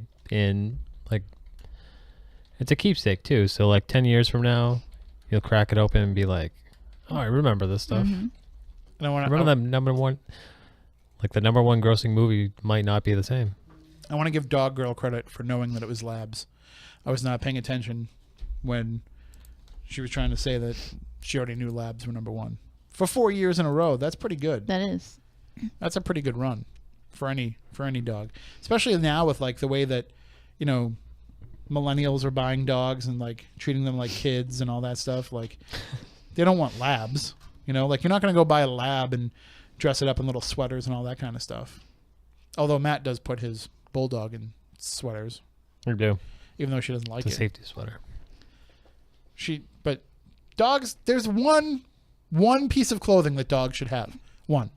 it's a keepsake too. So like 10 years from now, you'll crack it open and be like, oh, I remember this stuff. Mm-hmm. And I remember that number one grossing movie might not be the same. I want to give Dog Girl credit for knowing that it was labs. I was not paying attention when she was trying to say that she already knew labs were number one. For 4 years in a row, that's pretty good. That is. That's a pretty good run for any dog. Especially now with like the way that, millennials are buying dogs and like treating them like kids and all that stuff. Like they don't want labs, like you're not going to go buy a lab and dress it up in little sweaters and all that kind of stuff. Although Matt does put his bulldog in sweaters. I do. Even though she doesn't like it's it. A safety sweater. But dogs, there's one piece of clothing that dogs should have. One.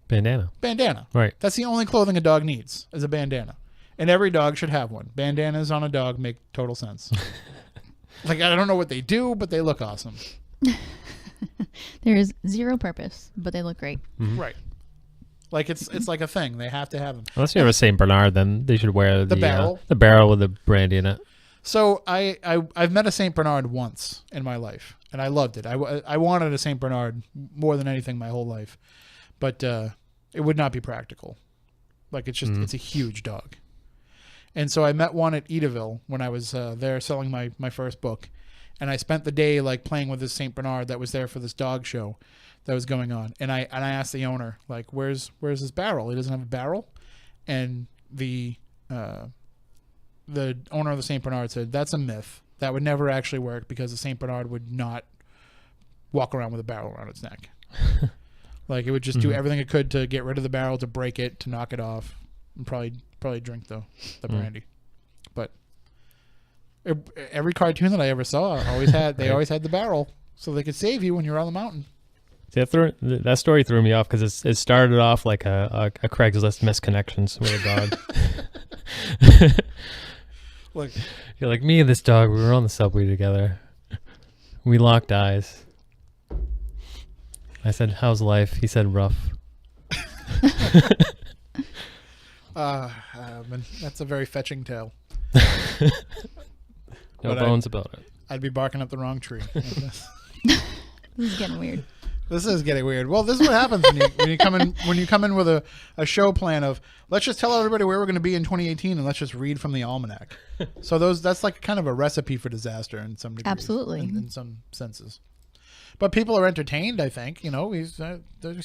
Bandana. Right. That's the only clothing a dog needs, is a bandana. And every dog should have one. Bandanas on a dog make total sense. Like, I don't know what they do, but they look awesome. There is zero purpose, but they look great. Mm-hmm. Right. Like, it's like a thing. They have to have them. Unless you have a St. Bernard, then they should wear the barrel. The barrel with the brandy in it. So I've met a St. Bernard once in my life, and I loved it. I wanted a St. Bernard more than anything my whole life. But it would not be practical. Like, it's just, it's a huge dog. And so I met one at Edaville when I was there selling my first book. And I spent the day like playing with this St. Bernard that was there for this dog show that was going on. And I asked the owner, like, where's his barrel? He doesn't have a barrel. And the owner of the St. Bernard said, that's a myth. That would never actually work because the St. Bernard would not walk around with a barrel around its neck. Like, it would just do everything it could to get rid of the barrel, to break it, to knock it off, and probably drink the brandy. But every cartoon that I ever saw always had the barrel, so they could save you when you're on the mountain. See, that story threw me off because it started off like a Craigslist misconnections with a dog. Look, you're like, me and this dog, we were on the subway together. We locked eyes. I said, how's life? He said, rough. That's a very fetching tale. No bones about it. I'd be barking up the wrong tree. This is getting weird. This is getting weird. Well, this is what happens when you come in with a show plan of, let's just tell everybody where we're going to be in 2018 and let's just read from the almanac. So that's like kind of a recipe for disaster in some degrees. Absolutely. In some senses. But people are entertained, I think. There's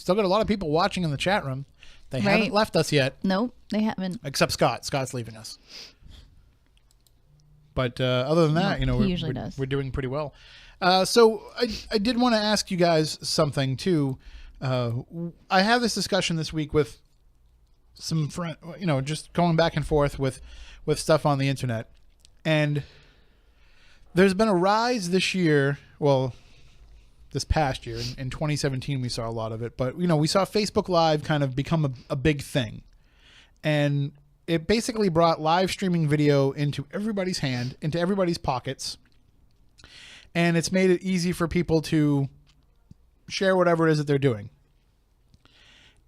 still got a lot of people watching in the chat room. They haven't left us yet. Nope, they haven't. Except Scott. Scott's leaving us. But other than that, we're doing pretty well. So I did want to ask you guys something too. I had this discussion this week with some friend, just going back and forth with stuff on the internet, and there's been a rise this year. Well, this past year in 2017, we saw a lot of it, but we saw Facebook Live kind of become a big thing, and it basically brought live streaming video into everybody's hand, into everybody's pockets. And it's made it easy for people to share whatever it is that they're doing.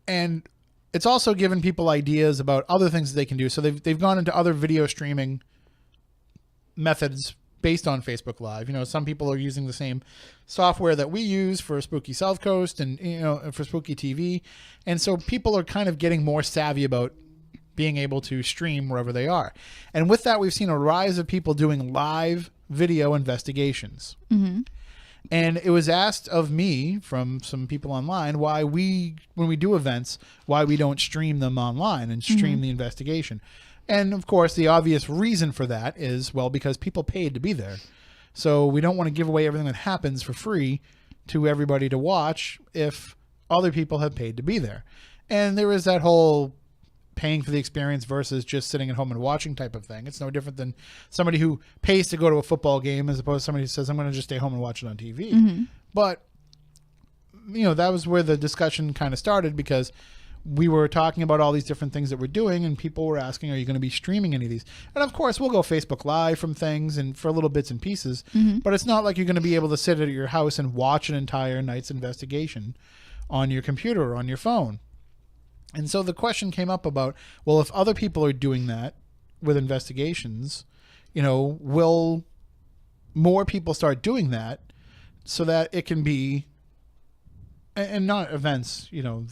And it's also given people ideas about other things that they can do. So they've gone into other video streaming methods based on Facebook Live. Some people are using the same software that we use for Spooky South Coast and for Spooky TV. And so people are kind of getting more savvy about being able to stream wherever they are. And with that, we've seen a rise of people doing live video investigations. Mm-hmm. And it was asked of me from some people online when we do events, why we don't stream them online and stream the investigation. And of course, the obvious reason for that is, well, because people paid to be there. So we don't want to give away everything that happens for free to everybody to watch if other people have paid to be there. And there is that whole paying for the experience versus just sitting at home and watching type of thing. It's no different than somebody who pays to go to a football game as opposed to somebody who says, I'm going to just stay home and watch it on TV. Mm-hmm. But, that was where the discussion kind of started, because we were talking about all these different things that we're doing, and people were asking, are you going to be streaming any of these? And of course, we'll go Facebook Live from things and for little bits and pieces, but it's not like you're going to be able to sit at your house and watch an entire night's investigation on your computer or on your phone. And so the question came up about, well, if other people are doing that with investigations, you know, will more people start doing that so that it can be, and not events, you know,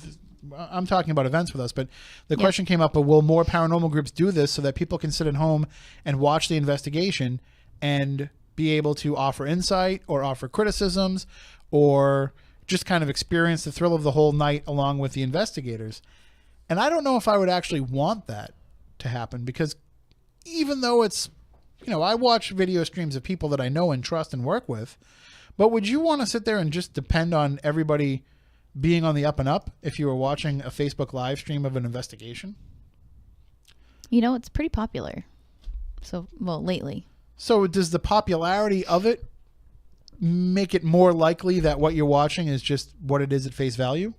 I'm talking about events with us, but the question came up, will more paranormal groups do this so that people can sit at home and watch the investigation and be able to offer insight or offer criticisms or just kind of experience the thrill of the whole night along with the investigators? And I don't know if I would actually want that to happen, because even though it's, you know, I watch video streams of people that I know and trust and work with, but would you want to sit there and just depend on everybody being on the up and up if you were watching a Facebook Live stream of an investigation? You know, it's pretty popular. So, well, lately. So does the popularity of it make it more likely that what you're watching is just what it is at face value?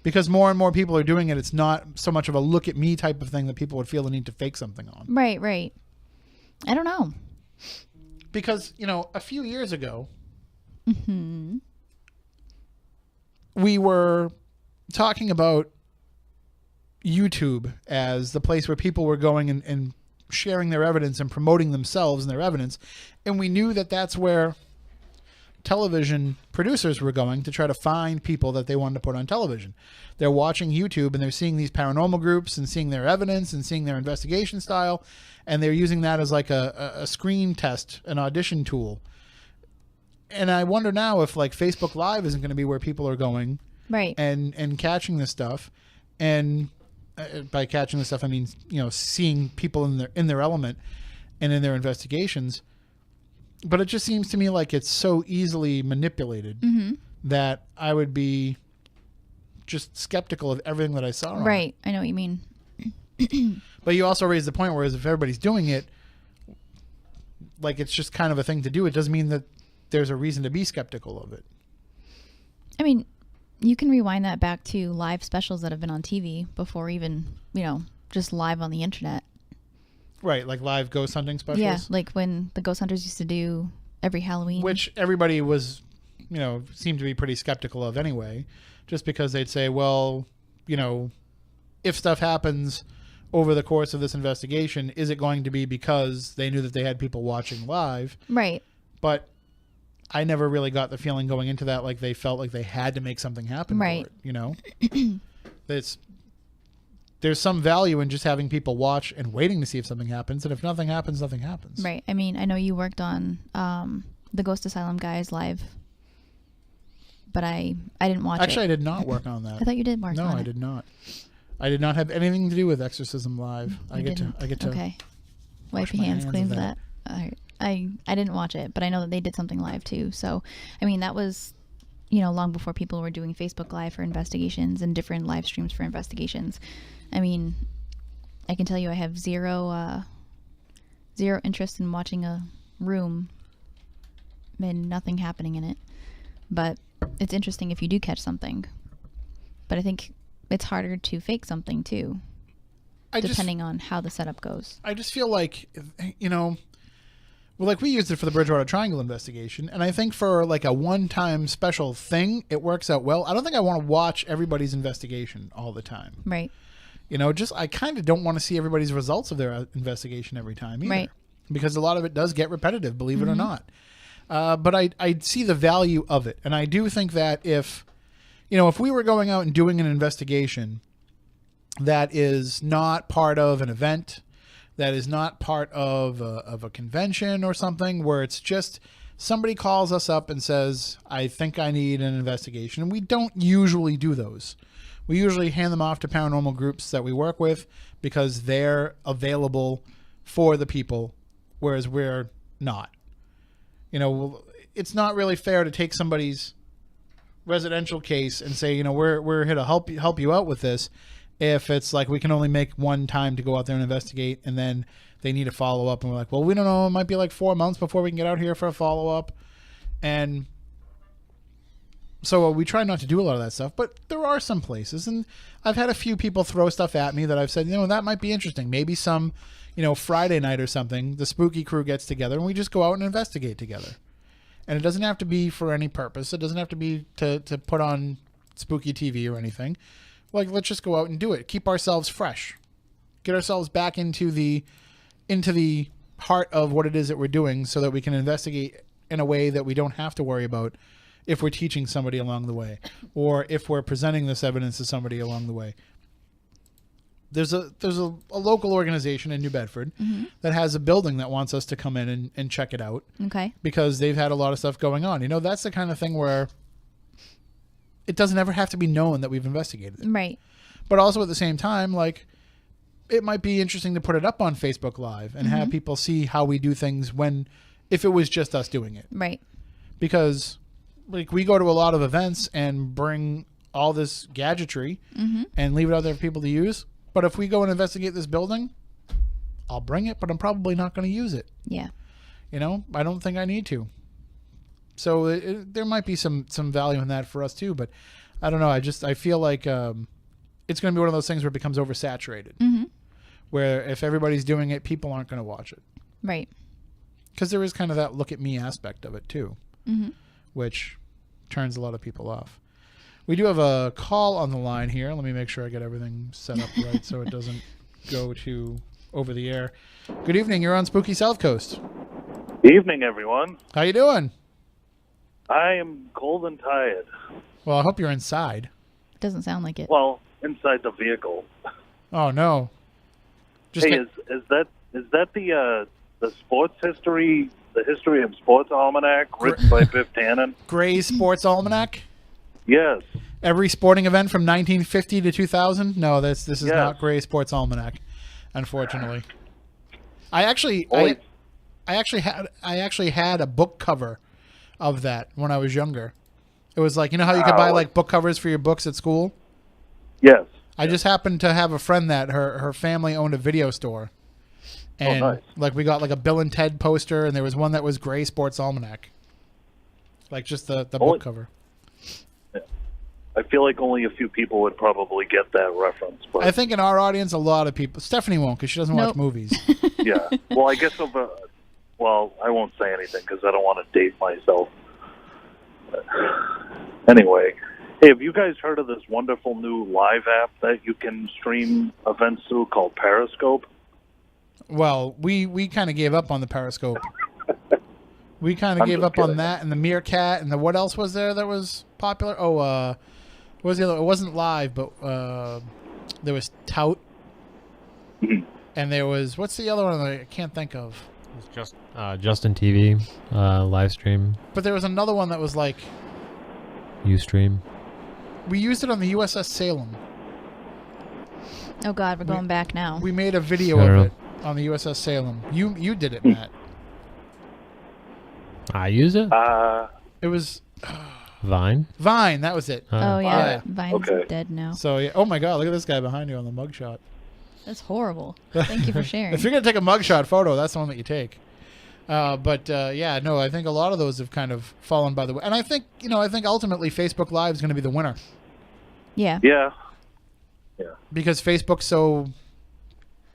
Because more and more people are doing it, it's not so much of a look at me type of thing that people would feel the need to fake something on. Right, right. I don't know. Because, you know, a few years ago, we were talking about YouTube as the place where people were going and sharing their evidence and promoting themselves and their evidence. And we knew that that's where television producers were going to try to find people that they wanted to put on television. They're watching YouTube and they're seeing these paranormal groups and seeing their evidence and seeing their investigation style. And they're using that as like a screen test, an audition tool. And I wonder now if like Facebook Live isn't going to be where people are going, right? And catching this stuff, and by catching this stuff I mean, you know, seeing people in their element and in their investigations. But it just seems to me like it's so easily manipulated that I would be just skeptical of everything that I saw. Right, I know what you mean. But you also raised the point, whereas if everybody's doing it, like it's just kind of a thing to do, it doesn't mean that there's a reason to be skeptical of it. I mean, you can rewind that back to live specials that have been on TV before even, you know, just live on the internet. Right, like live ghost hunting specials? Yeah, like when the ghost hunters used to do every Halloween. Which everybody was, you know, seemed to be pretty skeptical of anyway, just because they'd say, well, you know, if stuff happens over the course of this investigation, is it going to be because they knew that they had people watching live? Right. But I never really got the feeling going into that like they felt like they had to make something happen right. for it, you know? There's some value in just having people watch and waiting to see if something happens, and if nothing happens, nothing happens. Right. I mean, I know you worked on the Ghost Asylum guys live, but I didn't watch it. Actually, I did not work on that. I thought you did work on it. No, I did not. I did not have anything to do with Exorcism Live. I get to okay. Wipe your hands, clean that. All right. I didn't watch it, but I know that they did something live too. So, I mean, that was, you know, long before people were doing Facebook Live for investigations and different live streams for investigations. I mean, I can tell you I have zero interest in watching a room and nothing happening in it. But it's interesting if you do catch something. But I think it's harder to fake something too, depending on how the setup goes. I just feel like, you know, well, like we used it for the Bridgewater Triangle investigation, and I think for like a one-time special thing, it works out well. I don't think I want to watch everybody's investigation all the time. Right. You know, just I kind of don't want to see everybody's results of their investigation every time either. Right. Because a lot of it does get repetitive, believe it or not. But I see the value of it, and I do think that if we were going out and doing an investigation that is not part of an event, that is not part of a convention or something, where it's just somebody calls us up and says, I think I need an investigation. And we don't usually do those. We usually hand them off to paranormal groups that we work with because they're available for the people, whereas we're not. You know, it's not really fair to take somebody's residential case and say, you know, we're here to help you out with this, if it's like we can only make one time to go out there and investigate, and then they need a follow-up, and we're like, well, we don't know, it might be like 4 months before we can get out here for a follow-up. And So we try not to do a lot of that stuff, but there are some places, and I've had a few people throw stuff at me that I've said, that might be interesting. Maybe some, Friday night or something, the spooky crew gets together and we just go out and investigate together. And it doesn't have to be for any purpose. It doesn't have to be to put on spooky TV or anything. Like, let's just go out and do it. Keep ourselves fresh. Get ourselves back into the heart of what it is that we're doing so that we can investigate in a way that we don't have to worry about if we're teaching somebody along the way or if we're presenting this evidence to somebody along the way. There's a local organization in New Bedford that has a building that wants us to come in and check it out. Okay. Because they've had a lot of stuff going on. That's the kind of thing where it doesn't ever have to be known that we've investigated it. Right. But also at the same time, like, it might be interesting to put it up on Facebook Live and have people see how we do things if it was just us doing it. Right. Because, like, we go to a lot of events and bring all this gadgetry and leave it out there for people to use. But if we go and investigate this building, I'll bring it, but I'm probably not going to use it. Yeah. I don't think I need to. So there might be some value in that for us too, but I don't know. I feel like it's going to be one of those things where it becomes oversaturated. Where if everybody's doing it, people aren't going to watch it. Right. Because there is kind of that look at me aspect of it too, which turns a lot of people off. We do have a call on the line here. Let me make sure I get everything set up right so it doesn't go to over the air. Good evening. You're on Spooky South Coast. Evening, everyone. How you doing? I am cold and tired. Well, I hope you're inside. Doesn't sound like it. Well, inside the vehicle. Oh no. Is that the sports history, the history of Sports Almanac written by Biff Tannen? Gray's Sports Almanac? Yes. Every sporting event from 1950 to 2000? No, this is not Gray's Sports Almanac, unfortunately. I actually had a book cover of that when I was younger. It was like, how you could buy like book covers for your books at school? Yes. I just happened to have a friend that her family owned a video store. And nice. Like we got like a Bill and Ted poster, and there was one that was Gray Sports Almanac. Like just the book cover. Yeah. I feel like only a few people would probably get that reference. But I think in our audience, a lot of people. Stephanie won't because she doesn't watch movies. Yeah. Well, I guess I won't say anything because I don't want to date myself. But anyway, hey, have you guys heard of this wonderful new live app that you can stream events through called Periscope? Well, we kind of gave up on the Periscope. We kind of gave up on that and the Meerkat and the what else was there that was popular? Oh, what was the other? It wasn't live, but there was Tout. And there was, what's the other one that I can't think of? It's just Justin TV live stream. But there was another one that was like Ustream. We used it on the USS Salem. Oh God, we're going back now. We made a video of it on the USS Salem. You did it, Matt. I use it? It was Vine? Vine, that was it. Oh yeah, Vine's dead now. So yeah, oh my God, look at this guy behind you on the mugshot. That's horrible. Thank you for sharing. If you're gonna take a mugshot photo, that's the one that you take. Yeah, no, I think a lot of those have kind of fallen by the way, and I think ultimately Facebook Live is going to be the winner. Yeah. Yeah. Because Facebook's so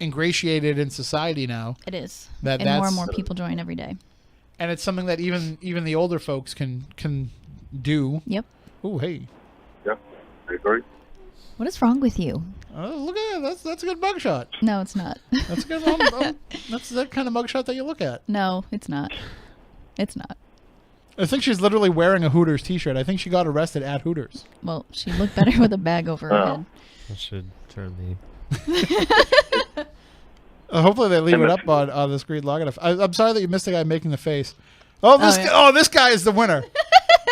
ingratiated in society now. It is. And more and more people join every day. And it's something that even the older folks can do. Yep. Oh, hey. Yep. I agree. What is wrong with you? Look at that. That's a good mugshot. No, it's not. That's a good one. That's the kind of mugshot that you look at. No, it's not. It's not. I think she's literally wearing a Hooters t-shirt. I think she got arrested at Hooters. Well, she looked better with a bag over her head. I should turn hopefully they leave it up on the screen long enough. I'm sorry that you missed the guy making the face. This guy is the winner.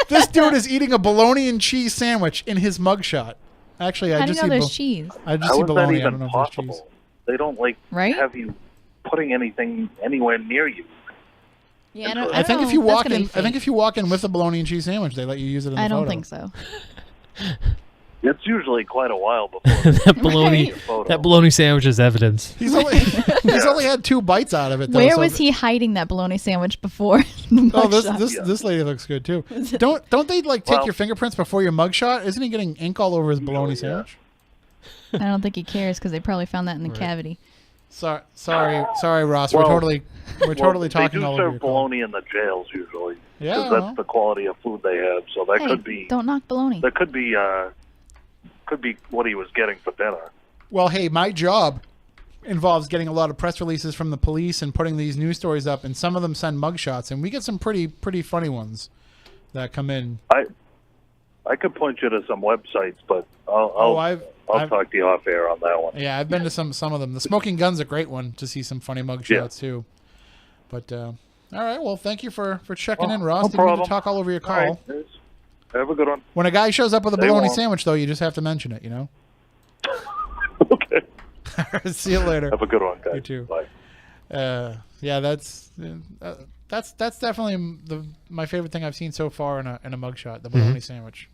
This dude is eating a bologna and cheese sandwich in his mugshot. Actually, How do you know there's cheese? I just see bologna. I don't know possible? if there's cheese. They don't have you putting anything anywhere near you. Yeah, I think if you walk in with a bologna and cheese sandwich, they let you use it in the photo. I don't think so. It's usually quite a while before that bologna. photo. That bologna sandwich is evidence. He's only had 2 bites out of it. Though, Where so was he hiding that bologna sandwich before the Oh, mugshot? this lady looks good too. Don't they like take Well- your fingerprints before your mugshot? Isn't he getting ink all over his bologna yeah. sandwich? I don't think he cares because they probably found that in the cavity. Sorry, Ross. Well- we're totally they talking do all over serve your call. bologna in the jails usually. Yeah, 'cause well. that's the quality of food they have. So that Hey, could be don't knock bologna. that could be what he was getting for dinner. Well, hey, my job involves getting a lot of press releases from the police and putting these news stories up, and some of them send mugshots, and we get some pretty funny ones that come in. I could point you to some websites, but I'll I've talk to you off air on that one. Yeah, I've been to some of them. The Smoking Gun's a great one to see some funny mugshots too. But all right, well, thank you for checking in, Ross. no Didn't mean to problem. talk all over your call. All right. Have a good one. When a guy shows up with a Stay bologna warm. sandwich, though, you just have to mention it, you know? Okay. See you later. Have a good one, guys. You too. Bye. Yeah, that's definitely my favorite thing I've seen so far in a mugshot, the bologna sandwich.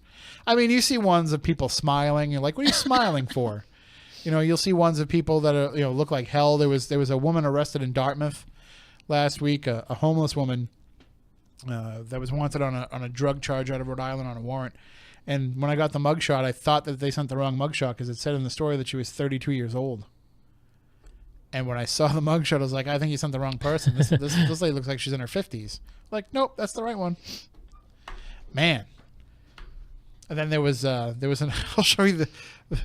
I mean, you see ones of people smiling. You're like, what are you smiling for? You know, you'll see ones of people that are, look like hell. There was a woman arrested in Dartmouth last week, a homeless woman that was wanted on a drug charge out of Rhode Island on a warrant. And when I got the mugshot, I thought that they sent the wrong mugshot because it said in the story that she was 32 years old. And when I saw the mugshot, I was like, I think you sent the wrong person. This lady looks like she's in her 50s. Like, nope, that's the right one. Man. And then there was I'll show you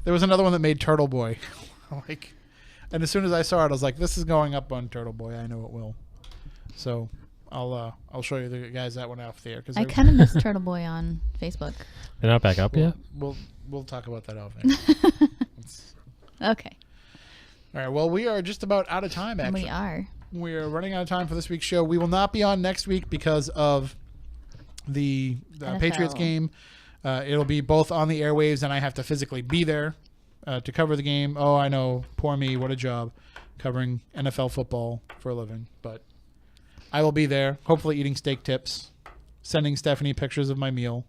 there was another one that made Turtle Boy. And as soon as I saw it, I was like, this is going up on Turtle Boy. I know it will. So I'll show you the guys that one off the air. I kind of miss Turtle Boy on Facebook. They're not back up yet? We'll talk about that off air. Okay. All right. Well, we are just about out of time, actually. We are. We are running out of time for this week's show. We will not be on next week because of the Patriots game. It'll be both on the airwaves, and I have to physically be there to cover the game. Oh, I know. Poor me. What a job covering NFL football for a living. But I will be there, hopefully eating steak tips, sending Stephanie pictures of my meal.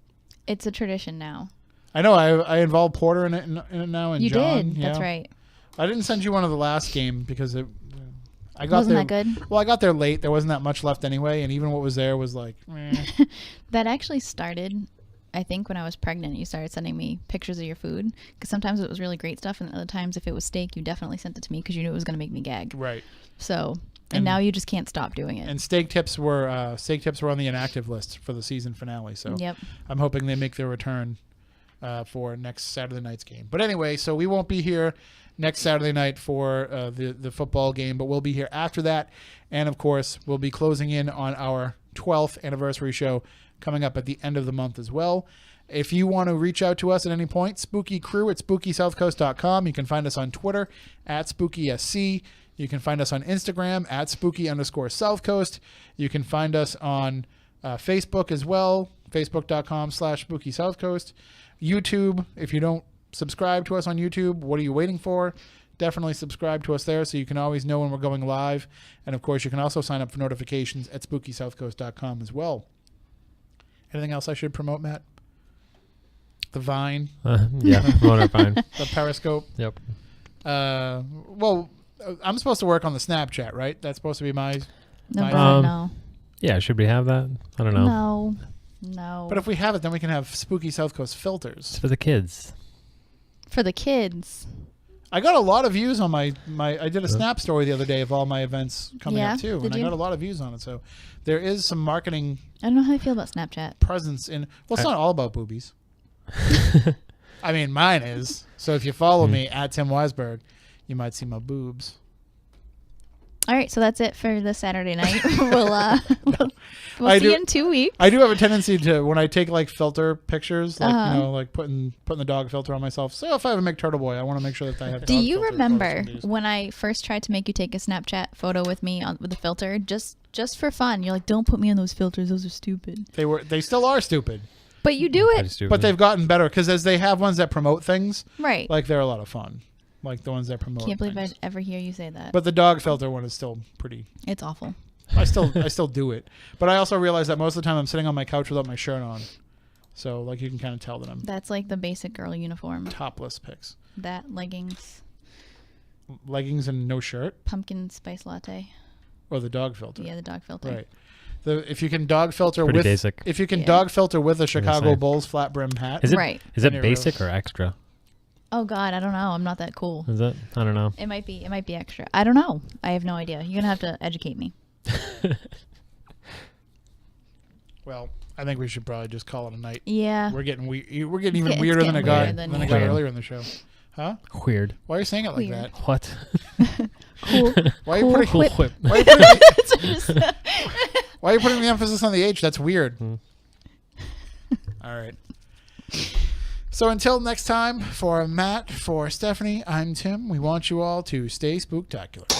It's a tradition now. I know. I involved Porter in it now, and You John. did. That's right. I didn't send you one of the last game because I got Wasn't there. that good? Well, I got there late. There wasn't that much left anyway, and even what was there was like. That actually started, I think, when I was pregnant. You started sending me pictures of your food because sometimes it was really great stuff, and other times if it was steak, you definitely sent it to me because you knew it was going to make me gag. Right. So, and now you just can't stop doing it. And steak tips were on the inactive list for the season finale. So Yep. I'm hoping they make their return for next Saturday night's game. But anyway, so we won't be here next Saturday night for the football game, but we'll be here after that. And of course, we'll be closing in on our 12th anniversary show coming up at the end of the month as well. If you want to reach out to us at any point, Spooky Crew at SpookySouthCoast.com. You can find us on Twitter at SpookySC. You can find us on Instagram at Spooky_Southcoast. You can find us on Facebook as well, Facebook.com/SpookySouthcoast. YouTube, if you don't subscribe to us on YouTube, what are you waiting for? Definitely subscribe to us there so you can always know when we're going live. And of course, you can also sign up for notifications at SpookySouthcoast.com as well. Anything else I should promote, Matt? The Vine, Yeah, Motor Vine. the Periscope. Yep. Well, I'm supposed to work on the Snapchat, right? That's supposed to be my. No, my God, no. Yeah, should we have that? I don't know. No. But if we have it, then we can have Spooky South Coast filters. It's for the kids. For the kids. I got a lot of views on my I did a Snap story the other day of all my events coming up too, did and I you? got a lot of views on it. So there is some marketing I don't know how I feel about Snapchat. presence in. Well, it's not all about boobies. I mean, mine is. So if you follow me at Tim Weisberg, you might see my boobs. All right, so that's it for this Saturday night. we'll I see do- you in 2 weeks. I do have a tendency to, when I take like filter pictures, like Uh-huh. you know, like putting the dog filter on myself. So if I ever make Turtle Boy, I want to make sure that I have. Do dog you filter remember photos to use. when I first tried to make you take a Snapchat photo with me with the filter, just for fun? You're like, "Don't put me on those filters; those are stupid." They still are stupid, But you do Pretty it, stupid. but they've gotten better because as they have ones that promote things, right? like they're a lot of fun, like the ones that promote. Can't believe things. I'd ever hear you say that. But the dog filter one is still pretty. It's awful. I still do it, but I also realize that most of the time I'm sitting on my couch without my shirt on, so like you can kind of tell that I'm That's like the basic girl uniform. topless pics. That leggings. leggings and no shirt, Pumpkin spice latte. or the dog filter. Yeah, the dog filter. Right. If you can dog filter Pretty with basic. if you can Yeah. dog filter with a Chicago say. Bulls flat brim hat, Is it Right. is it Yeah, basic or extra? Oh God, I don't know. I'm not that cool. Is it? I don't know. It might be extra. I don't know. I have no idea. You're gonna have to educate me. well, I think we should probably just call it a night. Yeah. We're getting even It's weirder than getting it got weirder than than it got usual. earlier in the show. Huh? Weird. Why are you saying it like Weird. that? What? Cool. Why are you Cool putting whip. Whip. why are you putting, Just- why are you putting the emphasis on the H? That's weird. Hmm. All right. So until next time, for Matt, for Stephanie, I'm Tim. We want you all to stay spooktacular.